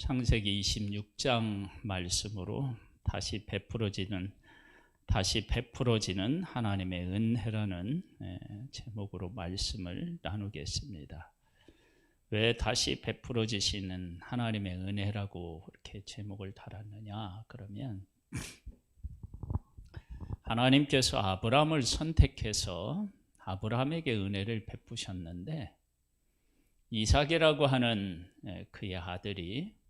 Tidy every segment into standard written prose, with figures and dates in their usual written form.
창세기 26장 말씀으로 다시 베풀어지는 하나님의 은혜라는 제목으로 말씀을 나누겠습니다. 왜 다시 베풀어지시는 하나님의 은혜라고 이렇게 제목을 달았느냐? 그러면 하나님께서 아브라함을 선택해서 아브라함에게 은혜를 베푸셨는데 이삭이라고 하는 그의 아들이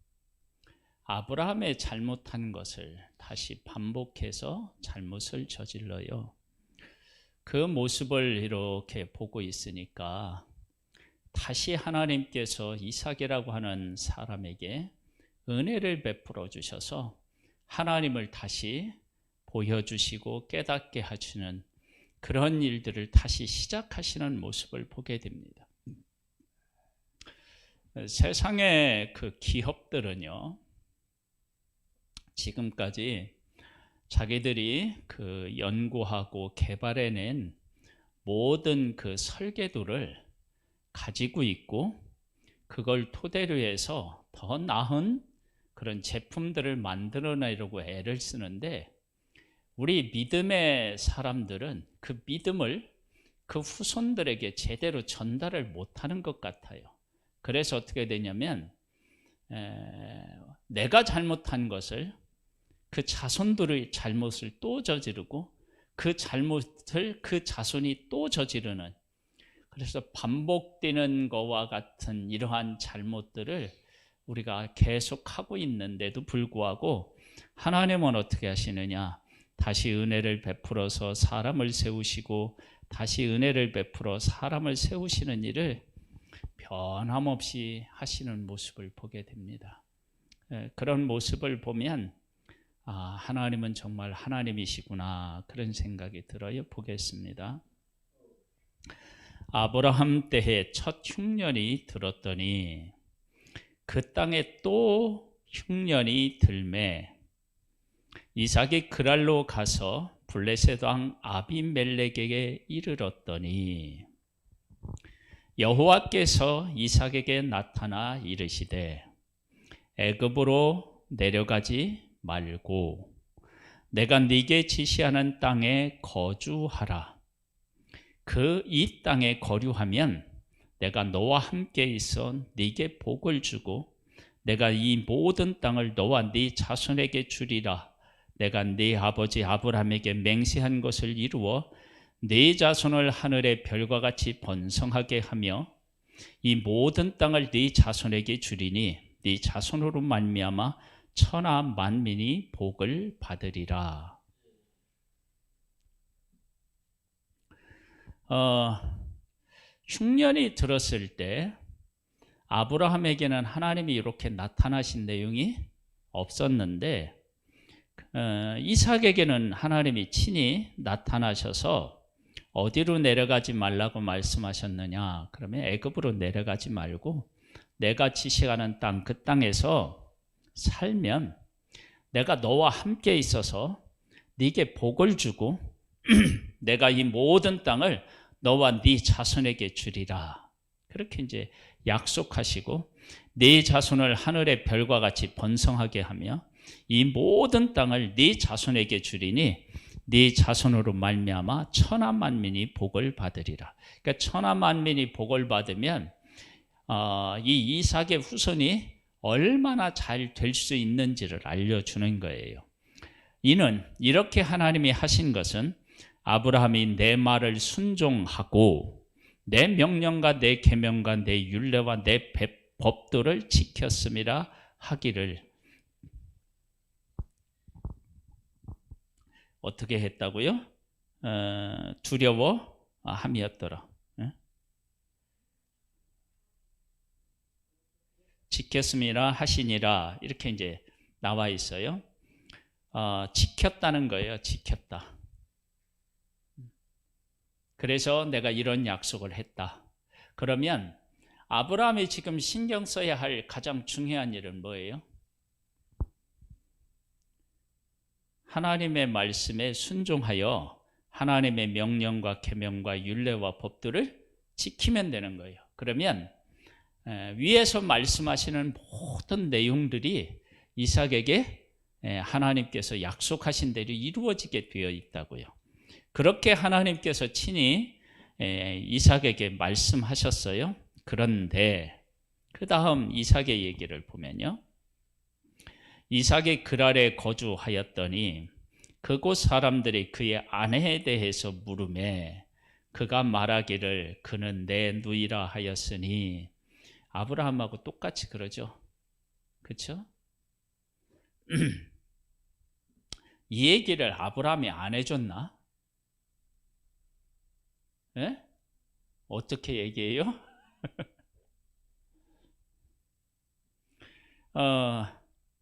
아브라함의 잘못한 것을 다시 반복해서 잘못을 저질러요. 그 모습을 이렇게 보고 있으니까 다시 하나님께서 이삭이라고 하는 사람에게 은혜를 베풀어 주셔서 하나님을 다시 보여주시고 깨닫게 하시는 그런 일들을 다시 시작하시는 모습을 보게 됩니다. 세상의 그 기업들은요, 지금까지 자기들이 그 연구하고 개발해낸 모든 그 설계도를 가지고 있고 그걸 토대로 해서 더 나은 그런 제품들을 만들어내려고 애를 쓰는데 우리 믿음의 사람들은 그 믿음을 그 후손들에게 제대로 전달을 못하는 것 같아요. 그래서 어떻게 되냐면 내가 잘못한 것을 그 자손들의 잘못을 또 저지르고 그 잘못을 그 자손이 또 저지르는, 그래서 반복되는 것과 같은 이러한 잘못들을 우리가 계속하고 있는데도 불구하고 하나님은 어떻게 하시느냐? 다시 은혜를 베풀어서 사람을 세우시고 다시 은혜를 베풀어 사람을 세우시는 일을 변함없이 하시는 모습을 보게 됩니다. 그런 모습을 보면 하나님은 정말 하나님이시구나, 그런 생각이 들어요. 보겠습니다. 아브라함 때에 첫 흉년이 들었더니 그 땅에 또 흉년이 들매 이삭이 그랄로 가서 블레셋 왕 아비멜렉에게 이르렀더니 여호와께서 이삭에게 나타나 이르시되 애굽으로 내려가지 말고 내가 네게 지시하는 땅에 거주하라. 이 땅에 거류하면 내가 너와 함께 있어 네게 복을 주고 내가 이 모든 땅을 너와 네 자손에게 주리라. 내가 네 아버지 아브라함에게 맹세한 것을 이루어 네 자손을 하늘의 별과 같이 번성하게 하며 이 모든 땅을 네 자손에게 주리니 네 자손으로 말미암아 천하 만민이 복을 받으리라. 흉년이 들었을 때 아브라함에게는 하나님이 이렇게 나타나신 내용이 없었는데 이삭에게는 하나님이 친히 나타나셔서 어디로 내려가지 말라고 말씀하셨느냐? 그러면 애굽으로 내려가지 말고 내가 지시하는 땅, 그 땅에서 살면 내가 너와 함께 있어서 네게 복을 주고 내가 이 모든 땅을 너와 네 자손에게 주리라. 그렇게 이제 약속하시고 네 자손을 하늘의 별과 같이 번성하게 하며 이 모든 땅을 네 자손에게 주리니 네 자손으로 말미암아 천하 만민이 복을 받으리라. 그러니까 천하 만민이 복을 받으면 이 이삭의 후손이 얼마나 잘 될 수 있는지를 알려주는 거예요. 이는 이렇게 하나님이 하신 것은 아브라함이 내 말을 순종하고 내 명령과 내 계명과 내 율례와 내 법도를 지켰음이라 하기를. 어떻게 했다고요? 두려워함이었더라. 지켰음이라 하시니라, 이렇게 이제 나와 있어요. 지켰다는 거예요. 지켰다. 그래서 내가 이런 약속을 했다. 그러면 아브라함이 지금 신경 써야 할 가장 중요한 일은 뭐예요? 하나님의 말씀에 순종하여 하나님의 명령과 계명과 율례와 법들을 지키면 되는 거예요. 그러면 위에서 말씀하시는 모든 내용들이 이삭에게 하나님께서 약속하신 대로 이루어지게 되어 있다고요. 그렇게 하나님께서 친히 이삭에게 말씀하셨어요. 그런데 그 다음 이삭의 얘기를 보면요, 이삭이 그랄에 거주하였더니 그곳 사람들이 그의 아내에 대해서 물으매 그가 말하기를 그는 내 누이라 하였으니, 아브라함하고 똑같이 그러죠. 그렇죠? 이 얘기를 아브라함이 안 해줬나? 예? 어떻게 얘기해요?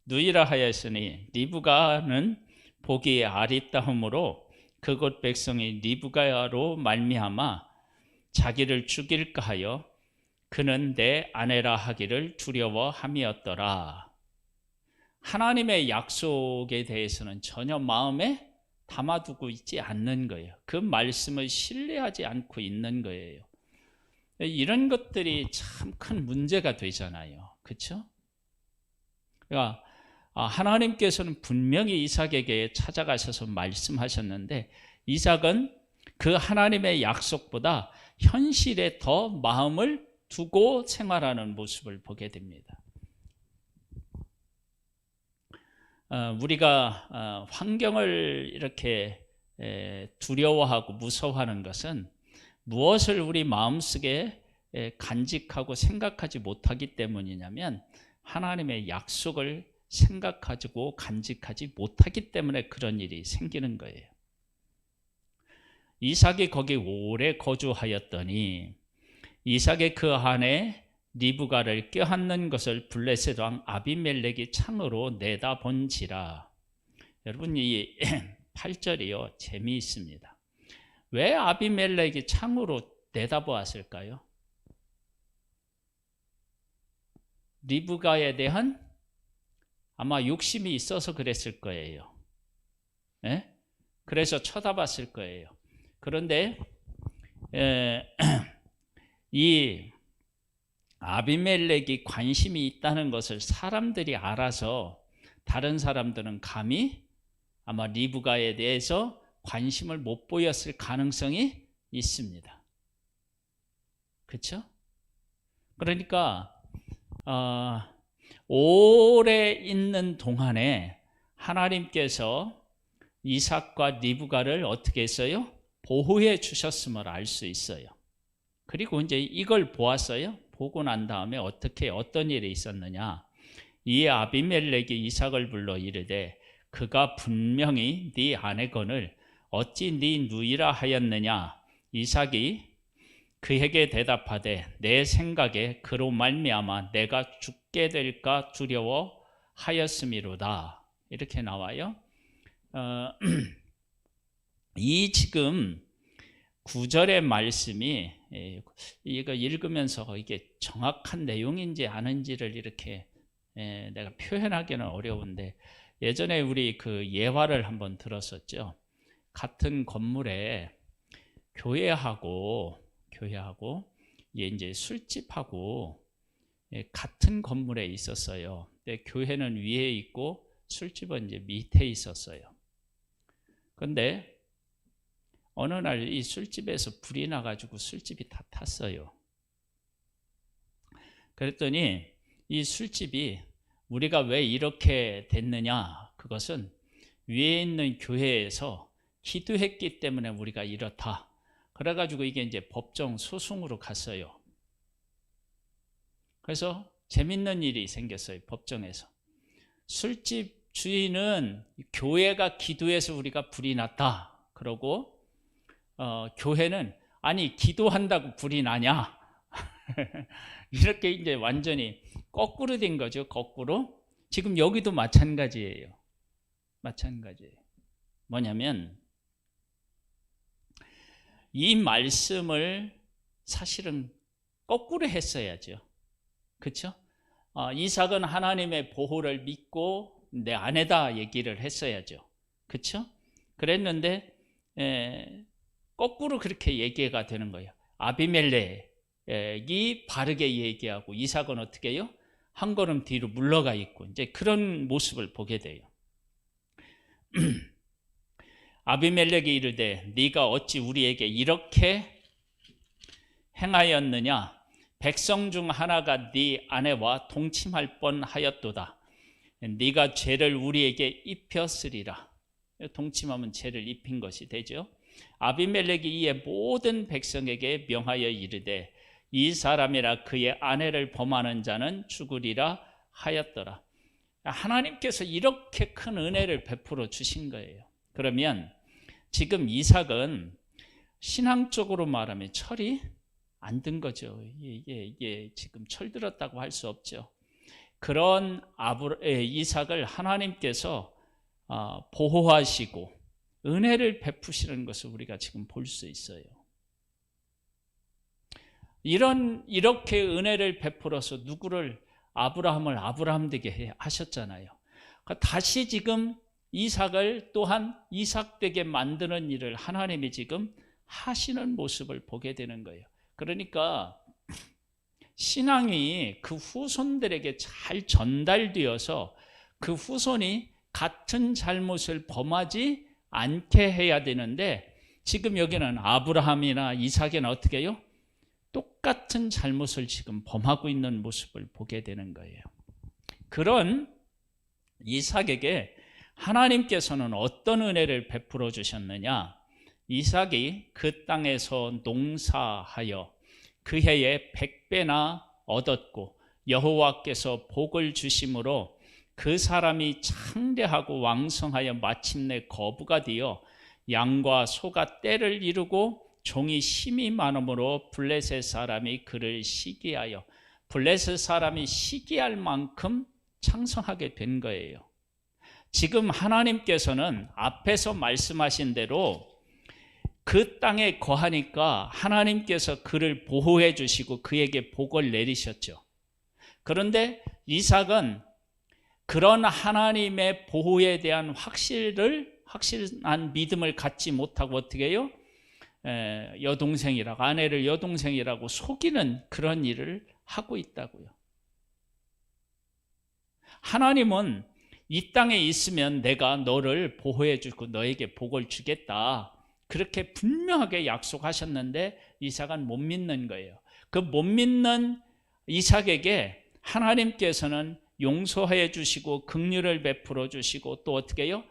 누이라 하였으니 리브가는 보기에 아리따움으로 그곳 백성이 리브가로 말미암아 자기를 죽일까 하여 그는 내 아내라 하기를 두려워함이었더라. 하나님의 약속에 대해서는 전혀 마음에 담아두고 있지 않는 거예요. 그 말씀을 신뢰하지 않고 있는 거예요. 이런 것들이 참 큰 문제가 되잖아요. 그렇죠? 그러니까 하나님께서는 분명히 이삭에게 찾아가셔서 말씀하셨는데 이삭은 그 하나님의 약속보다 현실에 더 마음을 두고 생활하는 모습을 보게 됩니다. 우리가 환경을 이렇게 두려워하고 무서워하는 것은 무엇을 우리 마음속에 간직하고 생각하지 못하기 때문이냐면 하나님의 약속을 생각하고 간직하지 못하기 때문에 그런 일이 생기는 거예요. 이삭이 거기 오래 거주하였더니 이삭의 그 아내 리브가를 껴안는 것을 블레셋 왕 아비멜렉이 창으로 내다본지라. 여러분, 이 8절이요 재미있습니다. 왜 아비멜렉이 창으로 내다보았을까요? 리브가에 대한 아마 욕심이 있어서 그랬을 거예요. 예? 그래서 쳐다봤을 거예요. 그런데 이 아비멜렉이 관심이 있다는 것을 사람들이 알아서 다른 사람들은 감히 아마 리브가에 대해서 관심을 못 보였을 가능성이 있습니다. 그렇죠? 그러니까 오래 있는 동안에 하나님께서 이삭과 리브가를 어떻게 했어요? 보호해 주셨음을 알 수 있어요. 그리고 이제 이걸 보았어요. 보고 난 다음에 어떤 일이 있었느냐? 이 아비멜렉이 이삭을 불러 이르되 그가 분명히 네 아내건을 어찌 네 누이라 하였느냐? 이삭이 그에게 대답하되 내 생각에 그로 말미암아 내가 죽게 될까 두려워하였음이로다. 이렇게 나와요. 이 지금 9절의 말씀이 이거 읽으면서 이게 정확한 내용인지 아닌지를 이렇게 내가 표현하기는 어려운데, 예전에 우리 그 예화를 한번 들었었죠. 같은 건물에 교회하고 이제 술집하고 같은 건물에 있었어요. 근데 교회는 위에 있고 술집은 이제 밑에 있었어요. 그런데 어느 날 이 술집에서 불이 나가지고 술집이 다 탔어요. 그랬더니 이 술집이 우리가 왜 이렇게 됐느냐? 그것은 위에 있는 교회에서 기도했기 때문에 우리가 이렇다. 그래가지고 이게 이제 법정 소송으로 갔어요. 그래서 재밌는 일이 생겼어요. 법정에서. 술집 주인은 교회가 기도해서 우리가 불이 났다. 그러고 교회는 아니 기도한다고 불이 나냐? 이렇게 이제 완전히 거꾸로 된 거죠. 거꾸로. 지금 여기도 마찬가지예요. 마찬가지예요. 뭐냐면 이 말씀을 사실은 거꾸로 했어야죠. 그렇죠? 이삭은 하나님의 보호를 믿고 내 아내다 얘기를 했어야죠. 그렇죠? 그랬는데 거꾸로 그렇게 얘기가 되는 거예요. 아비멜렉, 바르게 얘기하고 이삭은 어떻게 해요? 한 걸음 뒤로 물러가 있고 이제 그런 모습을 보게 돼요. 아비멜렉이 이르되 네가 어찌 우리에게 이렇게 행하였느냐? 백성 중 하나가 네 아내와 동침할 뻔하였도다. 네가 죄를 우리에게 입혔으리라. 동침하면 죄를 입힌 것이 되죠. 아비멜렉이 이에 모든 백성에게 명하여 이르되 이 사람이라 그의 아내를 범하는 자는 죽으리라 하였더라. 하나님께서 이렇게 큰 은혜를 베풀어 주신 거예요. 그러면 지금 이삭은 신앙적으로 말하면 철이 안 든 거죠. 이게 지금 철들었다고 할 수 없죠. 그런 이삭을 하나님께서 보호하시고 은혜를 베푸시는 것을 우리가 지금 볼 수 있어요. 이렇게 은혜를 베풀어서 누구를 아브라함을 아브라함 되게 하셨잖아요. 다시 지금 이삭을 또한 이삭 되게 만드는 일을 하나님이 지금 하시는 모습을 보게 되는 거예요. 그러니까 신앙이 그 후손들에게 잘 전달되어서 그 후손이 같은 잘못을 범하지 않게 해야 되는데 지금 여기는 아브라함이나 이삭이나 어떻게 해요? 똑같은 잘못을 지금 범하고 있는 모습을 보게 되는 거예요. 그런 이삭에게 하나님께서는 어떤 은혜를 베풀어 주셨느냐? 이삭이 그 땅에서 농사하여 그 해에 100배나 얻었고 여호와께서 복을 주심으로 그 사람이 창대하고 왕성하여 마침내 거부가 되어 양과 소가 떼를 이루고 종이 힘이 많으므로 블레셋 사람이 그를 시기하여 블레셋 사람이 시기할 만큼 창성하게 된 거예요. 지금 하나님께서는 앞에서 말씀하신 대로 그 땅에 거하니까 하나님께서 그를 보호해 주시고 그에게 복을 내리셨죠. 그런데 이삭은 그런 하나님의 보호에 대한 확실한 믿음을 갖지 못하고 어떻게 해요? 여동생이라고, 아내를 여동생이라고 속이는 그런 일을 하고 있다고요. 하나님은 이 땅에 있으면 내가 너를 보호해 주고 너에게 복을 주겠다, 그렇게 분명하게 약속하셨는데 이삭은 못 믿는 거예요. 그 못 믿는 이삭에게 하나님께서는 용서해 주시고 긍휼을 베풀어 주시고 또 어떻게 해요?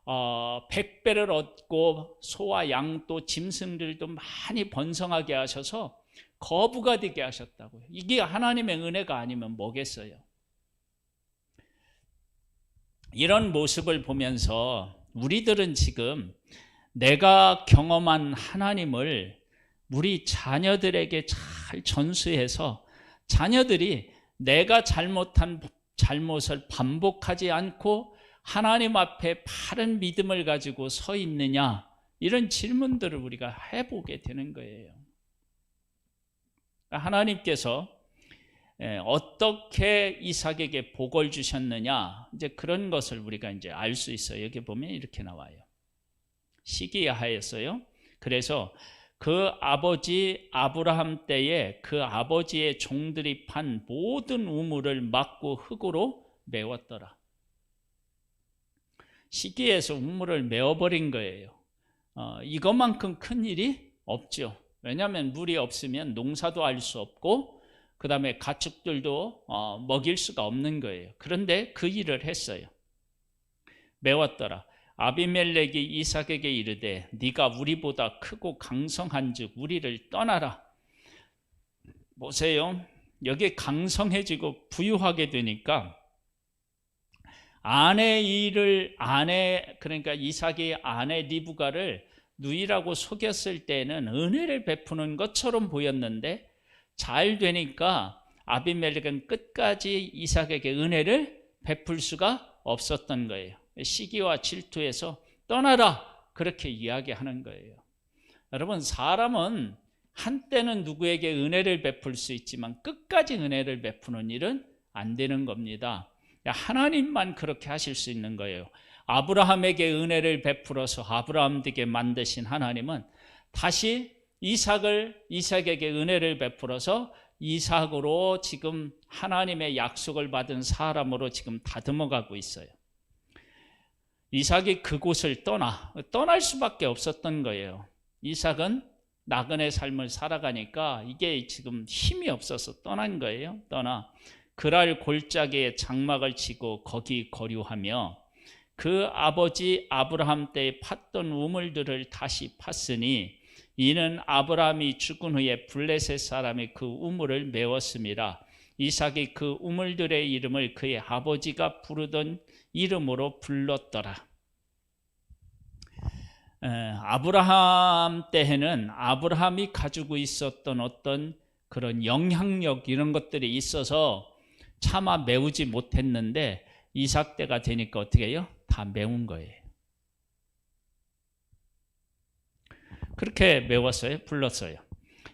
100배를 얻고 소와 양 또 짐승들도 많이 번성하게 하셔서 거부가 되게 하셨다고요. 이게 하나님의 은혜가 아니면 뭐겠어요? 이런 모습을 보면서 우리들은 지금 내가 경험한 하나님을 우리 자녀들에게 잘 전수해서 자녀들이 내가 잘못한 잘못을 반복하지 않고 하나님 앞에 바른 믿음을 가지고 서 있느냐, 이런 질문들을 우리가 해보게 되는 거예요. 하나님께서 어떻게 이삭에게 복을 주셨느냐, 이제 그런 것을 우리가 이제 알 수 있어요. 여기 보면 이렇게 나와요. 시기하였어요. 그래서 그 아버지 아브라함 때에 그 아버지의 종들이 판 모든 우물을 막고 흙으로 메웠더라. 시기에서 우물을 메워버린 거예요. 이것만큼 큰 일이 없죠. 왜냐하면 물이 없으면 농사도 할 수 없고 그 다음에 가축들도 먹일 수가 없는 거예요. 그런데 그 일을 했어요. 메웠더라. 아비멜렉이 이삭에게 이르되 네가 우리보다 크고 강성한즉 우리를 떠나라. 보세요. 여기 강성해지고 부유하게 되니까 그러니까 이삭이 아내 리브가를 누이라고 속였을 때는 은혜를 베푸는 것처럼 보였는데 잘 되니까 아비멜렉은 끝까지 이삭에게 은혜를 베풀 수가 없었던 거예요. 시기와 질투에서 떠나라, 그렇게 이야기하는 거예요. 여러분, 사람은 한때는 누구에게 은혜를 베풀 수 있지만 끝까지 은혜를 베푸는 일은 안 되는 겁니다. 하나님만 그렇게 하실 수 있는 거예요. 아브라함에게 은혜를 베풀어서 아브라함 되게 만드신 하나님은 다시 이삭에게 은혜를 베풀어서 이삭으로 지금 하나님의 약속을 받은 사람으로 지금 다듬어가고 있어요. 이삭이 그곳을 떠날 수밖에 없었던 거예요. 이삭은 나그네 삶을 살아가니까 이게 지금 힘이 없어서 떠난 거예요. 그랄 골짜기에 장막을 치고 거기 거류하며 그 아버지 아브라함 때에 팠던 우물들을 다시 팠으니 이는 아브라함이 죽은 후에 블레셋 사람이 그 우물을 메웠음이라. 이삭이 그 우물들의 이름을 그의 아버지가 부르던 이름으로 불렀더라. 아브라함 때에는 아브라함이 가지고 있었던 어떤 그런 영향력 이런 것들이 있어서 차마 메우지 못했는데 이삭 때가 되니까 어떻게 해요? 다 메운 거예요. 그렇게 메웠어요. 불렀어요.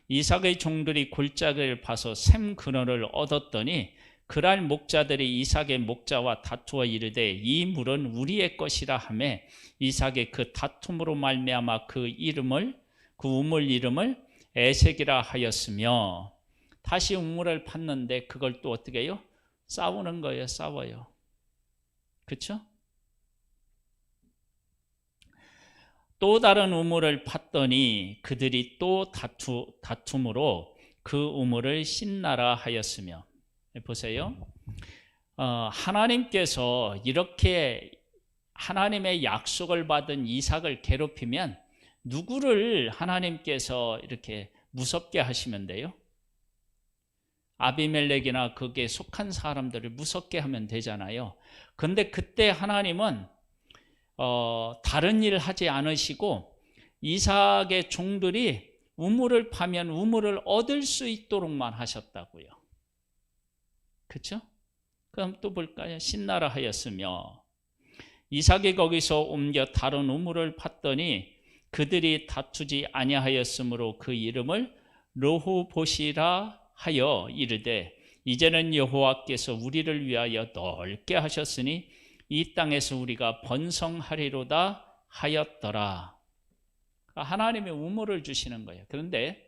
이삭의 종들이 골짜기를 파서 샘 근원을 얻었더니 그랄 목자들이 이삭의 목자와 다투어 이르되 이 물은 우리의 것이라 하며 이삭의 그 다툼으로 말미암아 그 우물 이름을 에색이라 하였으며. 다시 우물을 팠는데 그걸 또 어떻게 해요? 싸우는 거예요. 싸워요. 그렇죠? 또 다른 우물을 팠더니 그들이 또 다툼으로 그 우물을 신나라 하였으며. 보세요. 하나님께서 이렇게 하나님의 약속을 받은 이삭을 괴롭히면 누구를 하나님께서 이렇게 무섭게 하시면 돼요? 아비멜렉이나 거기에 속한 사람들을 무섭게 하면 되잖아요. 그런데 그때 하나님은 다른 일 하지 않으시고 이삭의 종들이 우물을 파면 우물을 얻을 수 있도록만 하셨다고요. 그렇죠? 그럼 또 볼까요? 신나라 하였으며. 이삭이 거기서 옮겨 다른 우물을 팠더니 그들이 다투지 아니하였으므로 그 이름을 르호봇이라 하여 이르되 이제는 여호와께서 우리를 위하여 넓게 하셨으니 이 땅에서 우리가 번성하리로다 하였더라. 하나님의 우물을 주시는 거예요. 그런데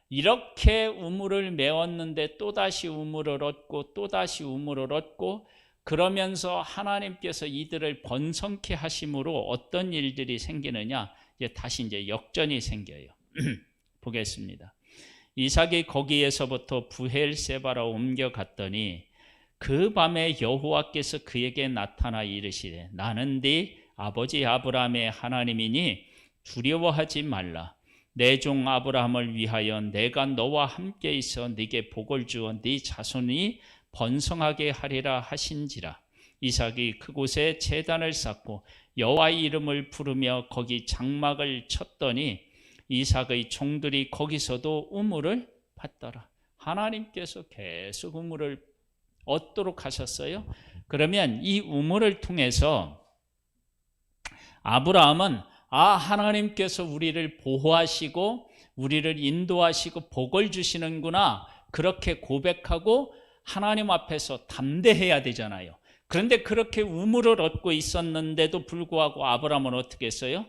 이렇게 우물을 메웠는데 또다시 우물을 얻고 또다시 우물을 얻고 그러면서 하나님께서 이들을 번성케 하심으로 어떤 일들이 생기느냐? 다시 역전이 생겨요. 보겠습니다. 이삭이 거기에서부터 부엘세바로 옮겨갔더니 그 밤에 여호와께서 그에게 나타나 이르시되 나는 네 아버지 아브라함의 하나님이니 두려워하지 말라. 내 종 아브라함을 위하여 내가 너와 함께 있어 네게 복을 주어 네 자손이 번성하게 하리라 하신지라. 이삭이 그곳에 제단을 쌓고 여호와의 이름을 부르며 거기 장막을 쳤더니 이삭의 종들이 거기서도 우물을 팠더라. 하나님께서 계속 우물을 얻도록 하셨어요. 그러면 이 우물을 통해서 아브라함은 하나님께서 우리를 보호하시고 우리를 인도하시고 복을 주시는구나, 그렇게 고백하고 하나님 앞에서 담대해야 되잖아요. 그런데 그렇게 우물을 얻고 있었는데도 불구하고 아브라함은 어떻게 했어요?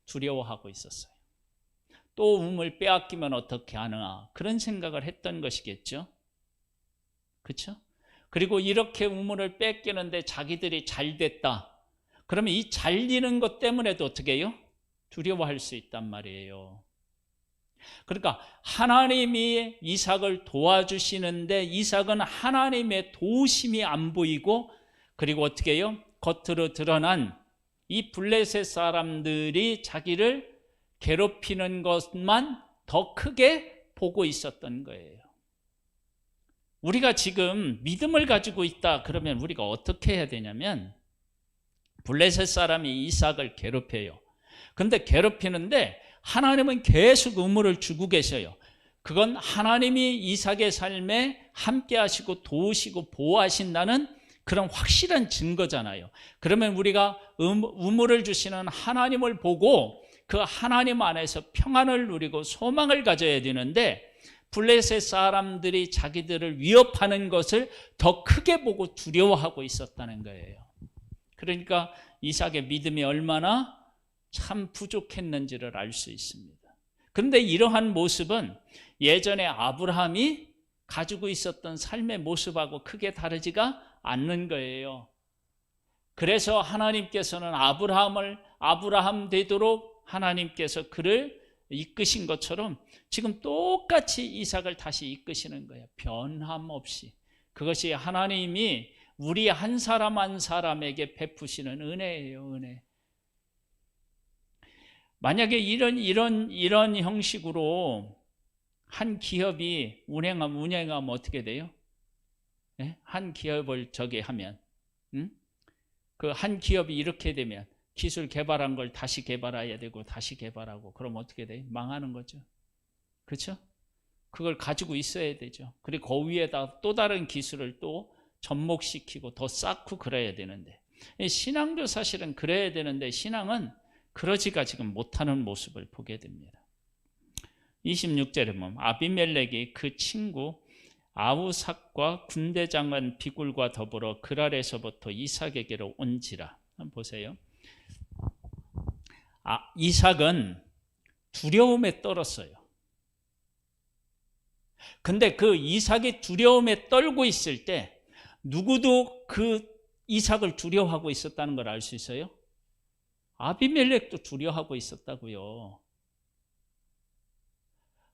두려워하고 있었어요. 또 우물 빼앗기면 어떻게 하나, 그런 생각을 했던 것이겠죠. 그렇죠? 그리고 이렇게 우물을 뺏기는데 자기들이 잘 됐다. 그러면 이 잘리는 것 때문에도 어떻게 해요? 두려워할 수 있단 말이에요. 그러니까 하나님이 이삭을 도와주시는데 이삭은 하나님의 도우심이 안 보이고, 그리고 어떻게 해요? 겉으로 드러난 이 블레셋 사람들이 자기를 괴롭히는 것만 더 크게 보고 있었던 거예요. 우리가 지금 믿음을 가지고 있다 그러면 우리가 어떻게 해야 되냐면, 블레셋 사람이 이삭을 괴롭혀요. 그런데 괴롭히는데 하나님은 계속 우물을 주고 계셔요. 그건 하나님이 이삭의 삶에 함께 하시고 도우시고 보호하신다는 그런 확실한 증거잖아요. 그러면 우리가 우물을 주시는 하나님을 보고 그 하나님 안에서 평안을 누리고 소망을 가져야 되는데, 블레셋 사람들이 자기들을 위협하는 것을 더 크게 보고 두려워하고 있었다는 거예요. 그러니까 이삭의 믿음이 얼마나 참 부족했는지를 알 수 있습니다. 그런데 이러한 모습은 예전에 아브라함이 가지고 있었던 삶의 모습하고 크게 다르지가 않는 거예요. 그래서 하나님께서는 아브라함 되도록 하나님께서 그를 이끄신 것처럼 지금 똑같이 이삭을 다시 이끄시는 거예요. 변함없이. 그것이 하나님이 우리 한 사람 한 사람에게 베푸시는 은혜예요, 은혜. 만약에 이런 형식으로 한 기업이 운행하면 어떻게 돼요? 네? 한 기업을 하면, 그 한 기업이 이렇게 되면 기술 개발한 걸 다시 개발해야 되고 다시 개발하고 그럼 어떻게 돼요? 망하는 거죠. 그렇죠? 그걸 가지고 있어야 되죠. 그리고 그 위에다 또 다른 기술을 또 접목시키고 더 쌓고 그래야 되는데, 신앙도 사실은 그래야 되는데 신앙은 그러지가 지금 못하는 모습을 보게 됩니다. 26절에 보면 아비멜렉이 그 친구 아우삭과 군대장관 비굴과 더불어 그랄에서부터 이삭에게로 온지라. 한번 보세요. 이삭은 두려움에 떨었어요. 근데 그 이삭이 두려움에 떨고 있을 때 누구도 그 이삭을 두려워하고 있었다는 걸 알 수 있어요? 아비멜렉도 두려워하고 있었다고요.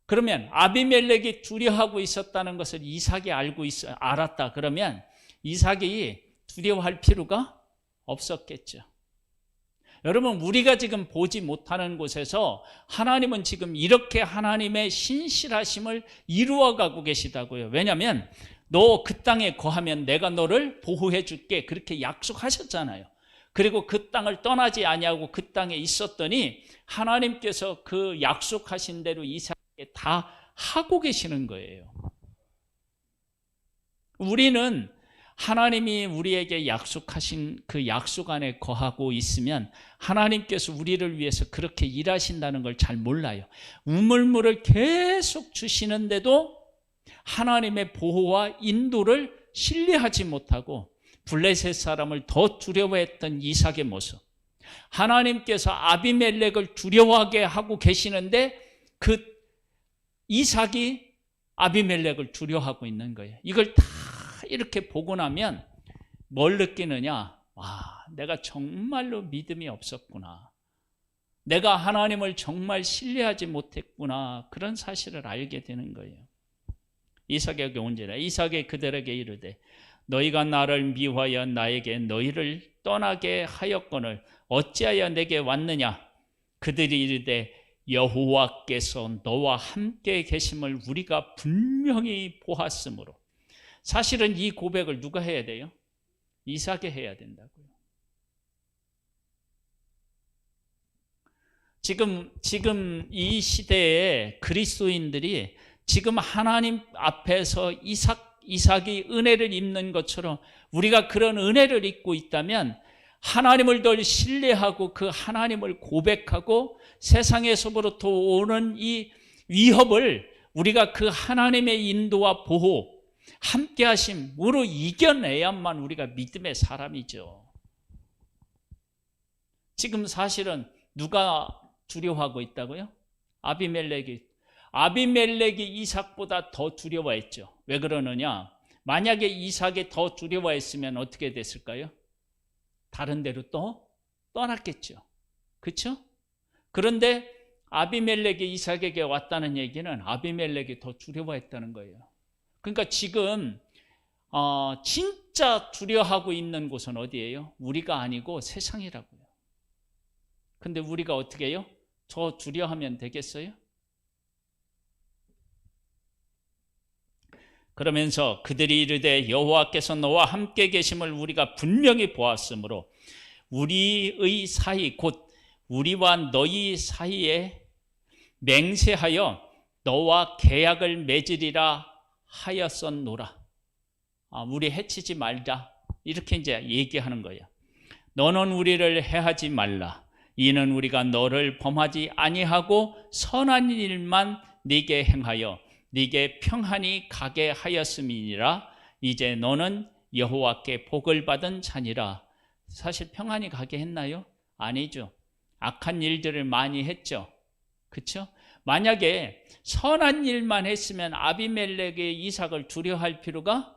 그러면 아비멜렉이 두려워하고 있었다는 것을 이삭이 알았다. 그러면 이삭이 두려워할 필요가 없었겠죠. 여러분, 우리가 지금 보지 못하는 곳에서 하나님은 지금 이렇게 하나님의 신실하심을 이루어가고 계시다고요. 왜냐하면 너 그 땅에 거하면 내가 너를 보호해 줄게, 그렇게 약속하셨잖아요. 그리고 그 땅을 떠나지 아니하고 그 땅에 있었더니 하나님께서 그 약속하신 대로 이삭에게 다 하고 계시는 거예요. 우리는 하나님이 우리에게 약속하신 그 약속 안에 거하고 있으면 하나님께서 우리를 위해서 그렇게 일하신다는 걸 잘 몰라요. 우물물을 계속 주시는데도 하나님의 보호와 인도를 신뢰하지 못하고 블레셋 사람을 더 두려워했던 이삭의 모습, 하나님께서 아비멜렉을 두려워하게 하고 계시는데 그 이삭이 아비멜렉을 두려워하고 있는 거예요. 이걸 다 이렇게 보고 나면 뭘 느끼느냐? 와, 내가 정말로 믿음이 없었구나. 내가 하나님을 정말 신뢰하지 못했구나. 그런 사실을 알게 되는 거예요. 이삭에게 온지라. 이삭이 그들에게 이르되 너희가 나를 미워하여 나에게 너희를 떠나게 하였거늘 어찌하여 내게 왔느냐? 그들이 이르되 여호와께서 너와 함께 계심을 우리가 분명히 보았으므로. 사실은 이 고백을 누가 해야 돼요? 이삭이 해야 된다고요. 지금 이 시대에 그리스도인들이 지금 하나님 앞에서 이삭이 은혜를 입는 것처럼 우리가 그런 은혜를 입고 있다면 하나님을 더 신뢰하고 그 하나님을 고백하고 세상에서부터 오는 이 위협을 우리가 그 하나님의 인도와 보호, 함께 하심으로 이겨내야만 우리가 믿음의 사람이죠. 지금 사실은 누가 두려워하고 있다고요? 아비멜렉이 이삭보다 더 두려워했죠. 왜 그러느냐? 만약에 이삭이 더 두려워했으면 어떻게 됐을까요? 다른 데로 또 떠났겠죠. 그렇죠? 그런데 아비멜렉이 이삭에게 왔다는 얘기는 아비멜렉이 더 두려워했다는 거예요. 그러니까 지금 진짜 두려워하고 있는 곳은 어디예요? 우리가 아니고 세상이라고요. 근데 우리가 어떻게 해요? 더 두려워하면 되겠어요? 그러면서 그들이 이르되 여호와께서 너와 함께 계심을 우리가 분명히 보았으므로 우리의 사이 곧 우리와 너희 사이에 맹세하여 너와 계약을 맺으리라 하였었노라. 우리 해치지 말자, 이렇게 이제 얘기하는 거예요. 너는 우리를 해하지 말라. 이는 우리가 너를 범하지 아니하고 선한 일만 네게 행하여 네게 평안히 가게 하였음이니라. 이제 너는 여호와께 복을 받은 자니라. 사실 평안히 가게 했나요? 아니죠. 악한 일들을 많이 했죠. 그렇죠? 만약에 선한 일만 했으면 아비멜렉의 이삭을 두려워할 필요가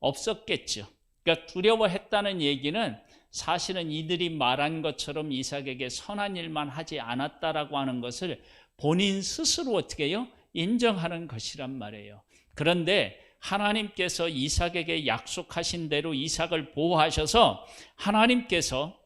없었겠죠. 그러니까 두려워했다는 얘기는 사실은 이들이 말한 것처럼 이삭에게 선한 일만 하지 않았다라고 하는 것을 본인 스스로 어떻게 해요? 인정하는 것이란 말이에요. 그런데 하나님께서 이삭에게 약속하신 대로 이삭을 보호하셔서 하나님께서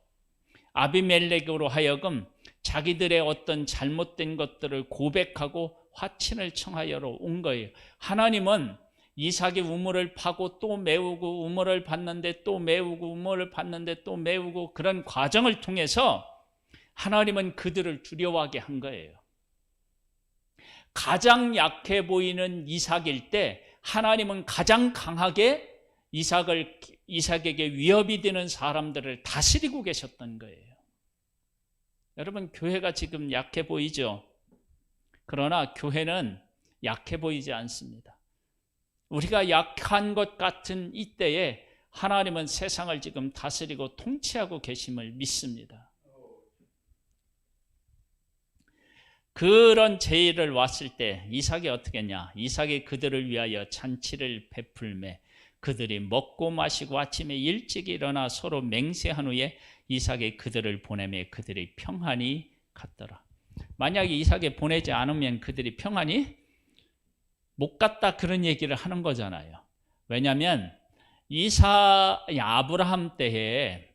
아비멜렉으로 하여금 자기들의 어떤 잘못된 것들을 고백하고 화친을 청하여로 온 거예요. 하나님은 이삭이 우물을 파고 또 메우고 우물을 팠는데 또 메우고 우물을 팠는데 또 메우고 그런 과정을 통해서 하나님은 그들을 두려워하게 한 거예요. 가장 약해 보이는 이삭일 때 하나님은 가장 강하게 이삭에게 위협이 되는 사람들을 다스리고 계셨던 거예요. 여러분, 교회가 지금 약해 보이죠? 그러나 교회는 약해 보이지 않습니다. 우리가 약한 것 같은 이때에 하나님은 세상을 지금 다스리고 통치하고 계심을 믿습니다. 그런 제의를 왔을 때 이삭이 어떻게 했냐? 이삭이 그들을 위하여 잔치를 베풀매 그들이 먹고 마시고 아침에 일찍 일어나 서로 맹세한 후에 이삭이 그들을 보내매 그들이 평안히 갔더라. 만약에 이삭이 보내지 않으면 그들이 평안히 못 갔다, 그런 얘기를 하는 거잖아요. 왜냐하면 아브라함 때에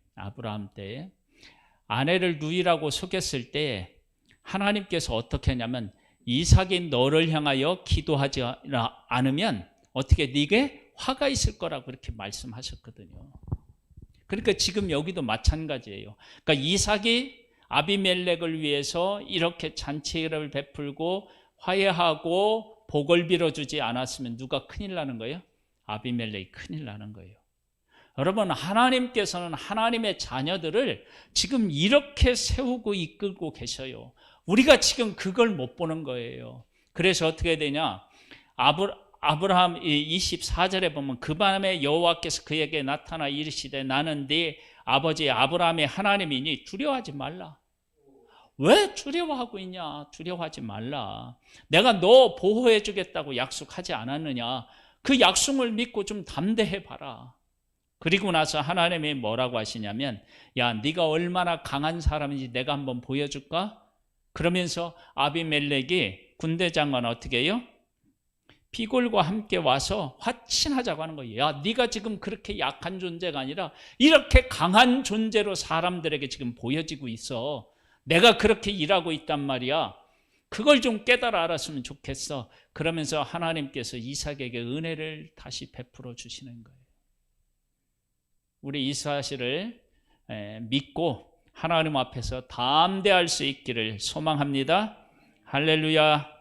아내를 누이라고 속였을 때 하나님께서 어떻게 하냐면 이삭이 너를 향하여 기도하지 않으면 어떻게 네게 화가 있을 거라고 그렇게 말씀하셨거든요. 그러니까 지금 여기도 마찬가지예요. 그러니까 이삭이 아비멜렉을 위해서 이렇게 잔치를 베풀고 화해하고 복을 빌어주지 않았으면 누가 큰일 나는 거예요? 아비멜렉이 큰일 나는 거예요. 여러분, 하나님께서는 하나님의 자녀들을 지금 이렇게 세우고 이끌고 계셔요. 우리가 지금 그걸 못 보는 거예요. 그래서 어떻게 되냐? 아브라함 24절에 보면 그 밤에 여호와께서 그에게 나타나 이르시되 나는 네 아버지 아브라함의 하나님이니 두려워하지 말라. 왜 두려워하고 있냐? 두려워하지 말라. 내가 너 보호해 주겠다고 약속하지 않았느냐? 그 약속을 믿고 좀 담대해 봐라. 그리고 나서 하나님이 뭐라고 하시냐면 야, 네가 얼마나 강한 사람인지 내가 한번 보여줄까? 그러면서 아비멜렉이 군대장관 어떻게 해요? 피골과 함께 와서 화친하자고 하는 거예요. 야, 네가 지금 그렇게 약한 존재가 아니라 이렇게 강한 존재로 사람들에게 지금 보여지고 있어. 내가 그렇게 일하고 있단 말이야. 그걸 좀 깨달아 알았으면 좋겠어. 그러면서 하나님께서 이삭에게 은혜를 다시 베풀어 주시는 거예요. 우리 이 사실을 믿고 하나님 앞에서 담대할 수 있기를 소망합니다. 할렐루야.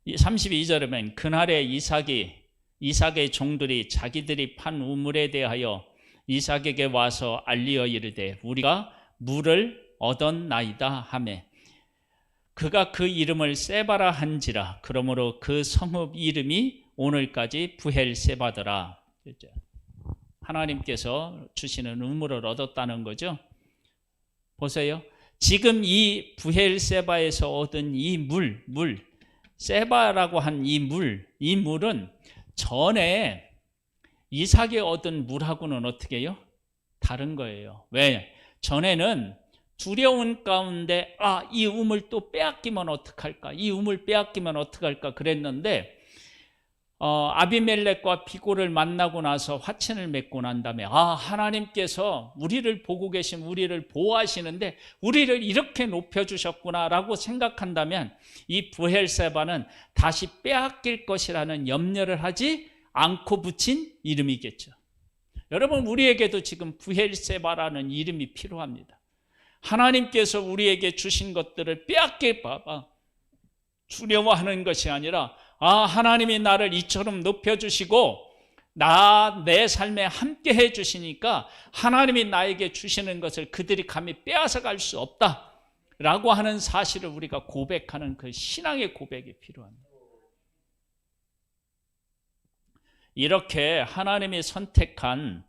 32절에 보면 그날에 이삭의 종들이 자기들이 판 우물에 대하여 이삭에게 와서 알리어 이르되 우리가 물을 얻었나이다 하매 그가 그 이름을 세바라 한지라. 그러므로 그 성읍 이름이 오늘까지 부엘세바더라. 하나님께서 주시는 우물을 얻었다는 거죠. 보세요. 지금 이 부엘세바에서 얻은 이 물, 세바라고 한 이 물은 전에 이삭이 얻은 물하고는 어떻게 해요? 다른 거예요. 왜? 전에는 두려운 가운데 이 우물 또 빼앗기면 어떡할까? 이 우물 빼앗기면 어떡할까? 그랬는데 아비멜렉과 비골을 만나고 나서 화친을 맺고 난 다음에 하나님께서 우리를 보고 계신 우리를 보호하시는데 우리를 이렇게 높여주셨구나라고 생각한다면 이 부엘세바는 다시 빼앗길 것이라는 염려를 하지 않고 붙인 이름이겠죠. 여러분, 우리에게도 지금 부엘세바라는 이름이 필요합니다. 하나님께서 우리에게 주신 것들을 빼앗길까 봐 두려워하는 것이 아니라 하나님이 나를 이처럼 높여주시고 내 삶에 함께 해주시니까 하나님이 나에게 주시는 것을 그들이 감히 빼앗아갈 수 없다라고 하는 사실을 우리가 고백하는 그 신앙의 고백이 필요합니다. 이렇게 하나님이 선택한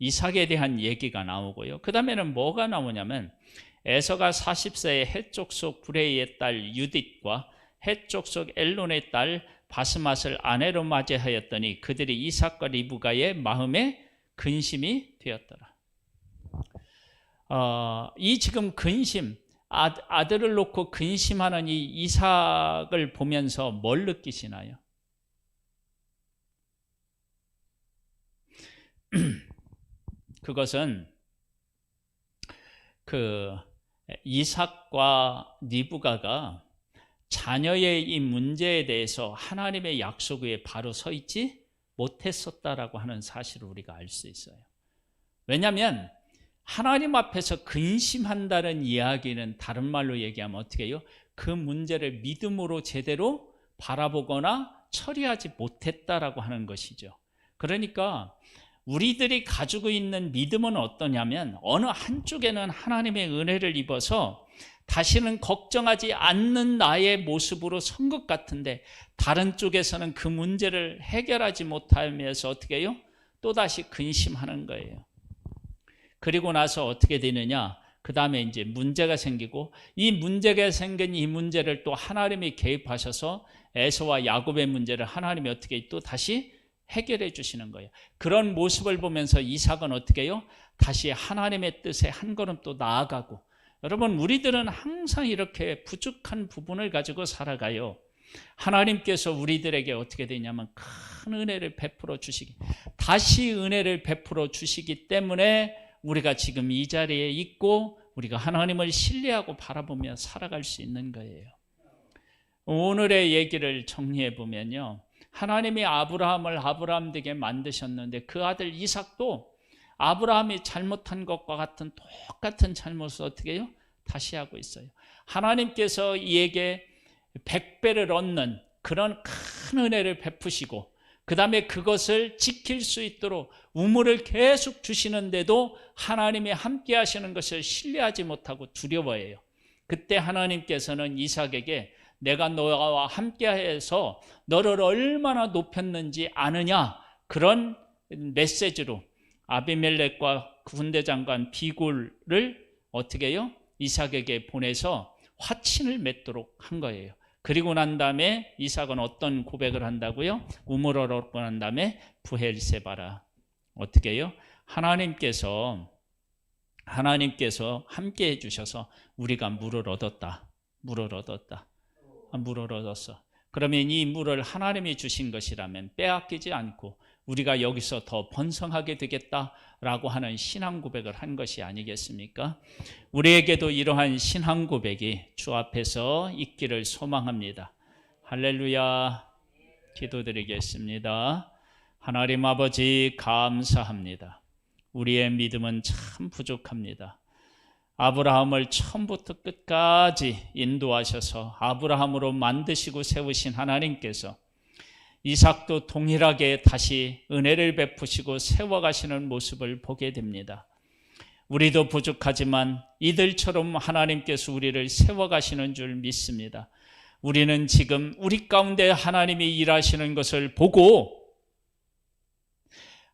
이삭에 대한 얘기가 나오고요. 그 다음에는 뭐가 나오냐면 에서가 40세에 헷족속 브레이의 딸 유딧과 헷족속 엘론의 딸 바스맛을 아내로 맞이하였더니 그들이 이삭과 리브가의 마음에 근심이 되었더라. 이 지금 근심, 아들을 놓고 근심하는 이 이삭을 보면서 뭘 느끼시나요? 그것은 그 이삭과 리브가가 자녀의 이 문제에 대해서 하나님의 약속 위에 바로 서 있지 못했었다라고 하는 사실을 우리가 알 수 있어요. 왜냐하면 하나님 앞에서 근심한다는 이야기는 다른 말로 얘기하면 어떻게 해요? 그 문제를 믿음으로 제대로 바라보거나 처리하지 못했다라고 하는 것이죠. 그러니까 우리들이 가지고 있는 믿음은 어떠냐면 어느 한쪽에는 하나님의 은혜를 입어서 다시는 걱정하지 않는 나의 모습으로 선 것 같은데 다른 쪽에서는 그 문제를 해결하지 못하면서 어떻게 해요? 또다시 근심하는 거예요. 그리고 나서 어떻게 되느냐? 그 다음에 이제 문제가 생기고 이 문제가 생긴 이 문제를 또 하나님이 개입하셔서 에서와 야곱의 문제를 하나님이 어떻게 또 다시 해결해 주시는 거예요. 그런 모습을 보면서 이삭은 어떻게 해요? 다시 하나님의 뜻에 한 걸음 또 나아가고. 여러분, 우리들은 항상 이렇게 부족한 부분을 가지고 살아가요. 하나님께서 우리들에게 어떻게 되냐면 큰 은혜를 베풀어 주시기, 다시 은혜를 베풀어 주시기 때문에 우리가 지금 이 자리에 있고 우리가 하나님을 신뢰하고 바라보며 살아갈 수 있는 거예요. 오늘의 얘기를 정리해 보면요, 하나님이 아브라함을 아브라함 되게 만드셨는데 그 아들 이삭도 아브라함이 잘못한 것과 같은 똑같은 잘못을 어떻게 해요? 다시 하고 있어요. 하나님께서 이에게 100배를 얻는 그런 큰 은혜를 베푸시고 그 다음에 그것을 지킬 수 있도록 우물을 계속 주시는데도 하나님이 함께 하시는 것을 신뢰하지 못하고 두려워해요. 그때 하나님께서는 이삭에게 내가 너와 함께해서 너를 얼마나 높였는지 아느냐, 그런 메시지로 아비멜렉과 군대장관 비굴을 어떻게 해요? 이삭에게 보내서 화친을 맺도록 한 거예요. 그리고 난 다음에 이삭은 어떤 고백을 한다고요? 우물을 얻고 난 다음에 부엘세바라. 어떻게 해요? 하나님께서 함께 해주셔서 우리가 물을 얻었다. 물을 얻었어. 그러면 이 물을 하나님이 주신 것이라면 빼앗기지 않고 우리가 여기서 더 번성하게 되겠다라고 하는 신앙 고백을 한 것이 아니겠습니까? 우리에게도 이러한 신앙 고백이 주 앞에서 있기를 소망합니다. 할렐루야. 기도드리겠습니다. 하나님 아버지, 감사합니다. 우리의 믿음은 참 부족합니다. 아브라함을 처음부터 끝까지 인도하셔서 아브라함으로 만드시고 세우신 하나님께서 이삭도 동일하게 다시 은혜를 베푸시고 세워가시는 모습을 보게 됩니다. 우리도 부족하지만 이들처럼 하나님께서 우리를 세워가시는 줄 믿습니다. 우리는 지금 우리 가운데 하나님이 일하시는 것을 보고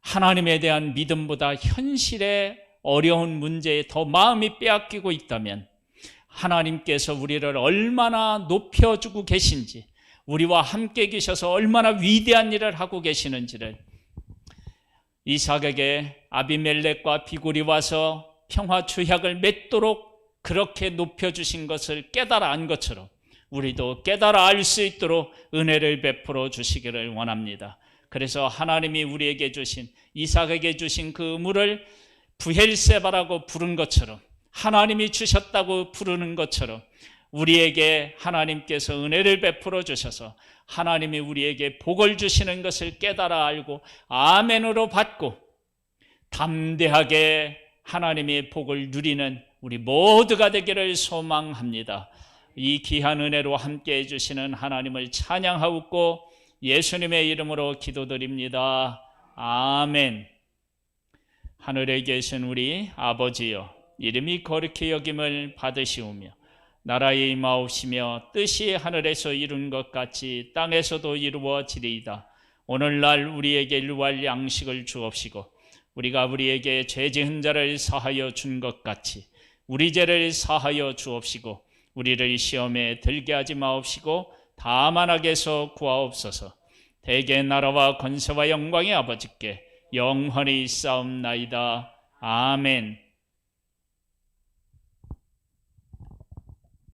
하나님에 대한 믿음보다 현실의 어려운 문제에 더 마음이 빼앗기고 있다면 하나님께서 우리를 얼마나 높여주고 계신지, 우리와 함께 계셔서 얼마나 위대한 일을 하고 계시는지를 이삭에게 아비멜렉과 비굴이 와서 평화 주약을 맺도록 그렇게 높여주신 것을 깨달아 안 것처럼 우리도 깨달아 알 수 있도록 은혜를 베풀어 주시기를 원합니다. 그래서 하나님이 우리에게 주신, 이삭에게 주신 그 물을 부엘세바라고 부른 것처럼, 하나님이 주셨다고 부르는 것처럼 우리에게 하나님께서 은혜를 베풀어 주셔서 하나님이 우리에게 복을 주시는 것을 깨달아 알고 아멘으로 받고 담대하게 하나님의 복을 누리는 우리 모두가 되기를 소망합니다. 이 귀한 은혜로 함께 해주시는 하나님을 찬양하고 예수님의 이름으로 기도드립니다. 아멘. 하늘에 계신 우리 아버지여, 이름이 거룩히 여김을 받으시오며 나라에 임하옵시며 뜻이 하늘에서 이룬 것 같이 땅에서도 이루어지리이다. 오늘날 우리에게 일용할 양식을 주옵시고 우리가 우리에게 죄 지은 자를 사하여 준 것 같이 우리 죄를 사하여 주옵시고 우리를 시험에 들게 하지 마옵시고 다만 악에서 구하옵소서. 대개 나라와 권세와 영광의 아버지께 영원히 싸움나이다. 아멘.